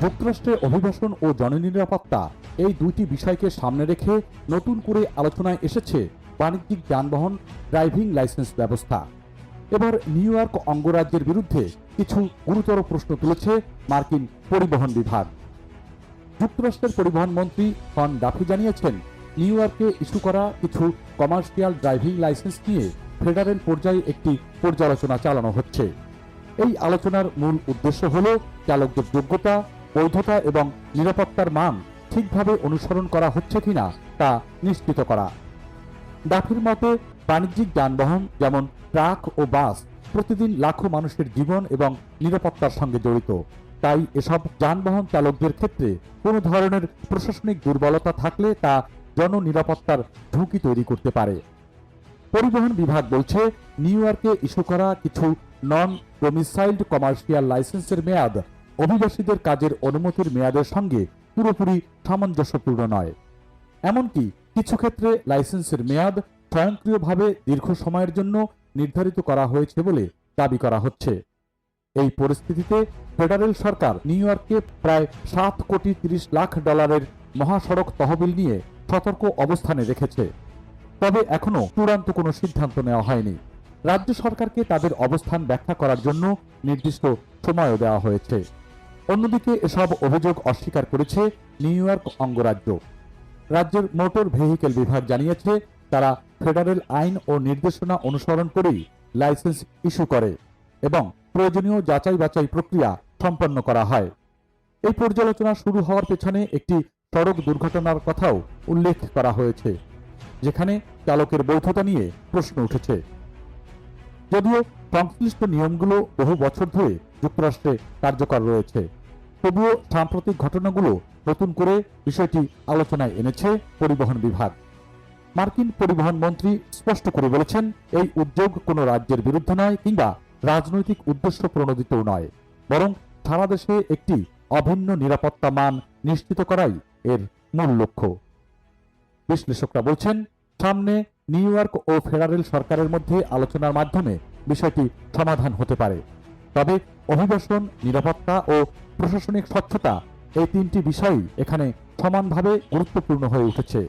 যুক্তরাষ্ট্রে অভিবাসন ও জননিরাপত্তা এই দুইটি বিষয়কে সামনে রেখে নতুন করে আলোচনায় এসেছে বাণিজ্যিক যানবাহন ড্রাইভিং লাইসেন্স ব্যবস্থা। এবার নিউ ইয়র্ক অঙ্গরাজ্যের বিরুদ্ধে কিছু গুরুতর প্রশ্ন তুলেছে মার্কিন পরিবহন বিভাগ। যুক্তরাষ্ট্রের পরিবহন মন্ত্রী খন ডাফি জানিয়েছেন, নিউ ইয়র্কে ইস্যু করা কিছু কমার্শিয়াল ড্রাইভিং লাইসেন্স নিয়ে ফেডারেল পর্যায়ে একটি পর্যালোচনা চালানো হচ্ছে। এই আলোচনার মূল উদ্দেশ্য হল চালকদের যোগ্যতা, বৈধতা এবং নিরাপত্তার মান ঠিকভাবে অনুসরণ করা হচ্ছে কিনা তা নিশ্চিত করা। ডাফির মতে, বাণিজ্যিক যানবাহন যেমন ট্রাক ও বাস প্রতিদিন লাখো মানুষের জীবন এবং নিরাপত্তার সঙ্গে জড়িত। তাই এসব যানবাহন চালকদের ক্ষেত্রে কোনো ধরনের প্রশাসনিক দুর্বলতা থাকলে তা জননিরাপত্তার ঝুঁকি তৈরি করতে পারে। পরিবহন বিভাগ বলছে, নিউ ইয়র্কে ইস্যু করা কিছু নন ডোমিসাইলড কমার্শিয়াল লাইসেন্সের মেয়াদ অভিবাসীদের কাজের অনুমতির মেয়াদের সঙ্গে পুরোপুরি সামঞ্জস্যপূর্ণ নয়। এমনকি কিছু ক্ষেত্রে লাইসেন্সের মেয়াদ স্বয়ংক্রিয়ভাবে দীর্ঘ সময়ের জন্য নির্ধারিত করা হয়েছে বলে দাবি করা হচ্ছে। এই পরিস্থিতিতে ফেডারেল সরকার নিউ ইয়র্কে প্রায় $7.30 কোটি মহাসড়ক তহবিল নিয়ে সতর্ক অবস্থানে রেখেছে। তবে এখনো চূড়ান্ত কোনো সিদ্ধান্ত নেওয়া হয়নি। রাজ্য সরকারকে তাদের অবস্থান ব্যাখ্যা করার জন্য নির্দিষ্ট সময়ও দেওয়া হয়েছে। অন্যদিকে এসব অভিযোগ অস্বীকার করেছে নিউ ইয়র্ক অঙ্গরাজ্য। রাজ্যের মোটর ভেহিকেল বিভাগ জানিয়েছে, তারা ফেডারেল আইন ও নির্দেশনা অনুসরণ করেই লাইসেন্স ইস্যু করে এবং প্রয়োজনীয় যাচাই বাছাই প্রক্রিয়া সম্পন্ন করা হয়। এই পর্যালোচনা শুরু হওয়ার পেছনে একটি সড়ক দুর্ঘটনার কথাও উল্লেখ করা হয়েছে, যেখানে চালকের বৈধতা নিয়ে প্রশ্ন উঠেছে। যদিও সংশ্লিষ্ট নিয়মগুলো বহু বছর ধরে যুক্তরাষ্ট্রে কার্যকর রয়েছে, তবুও সাম্প্রতিক ঘটনাগুলো নতুন করে বিষয়টি আলোচনায় এনেছে পরিবহন বিভাগ। মার্কিন পরিবহন মন্ত্রী স্পষ্ট করে বলেছেন, এই উদ্যোগ কোনো রাজ্যের বিরুদ্ধে নয় কিংবা রাজনৈতিক উদ্দেশ্য প্রণোদিতও নয়, বরং সারা দেশে একটি অভিন্ন নিরাপত্তা মান নিশ্চিত করাই এর মূল লক্ষ্য। বিশ্লেষকরা বলছেন, সামনে নিউ ইয়র্ক ও ফেডারেল সরকারের মধ্যে আলোচনার মাধ্যমে বিষয়টি সমাধান হতে পারে। তবে অভিবাসন, নিরাপত্তা ও প্রশাসনিক স্বচ্ছতা এই তিনটি বিষয়ই এখানে সমানভাবে গুরুত্বপূর্ণ হয়ে উঠেছে।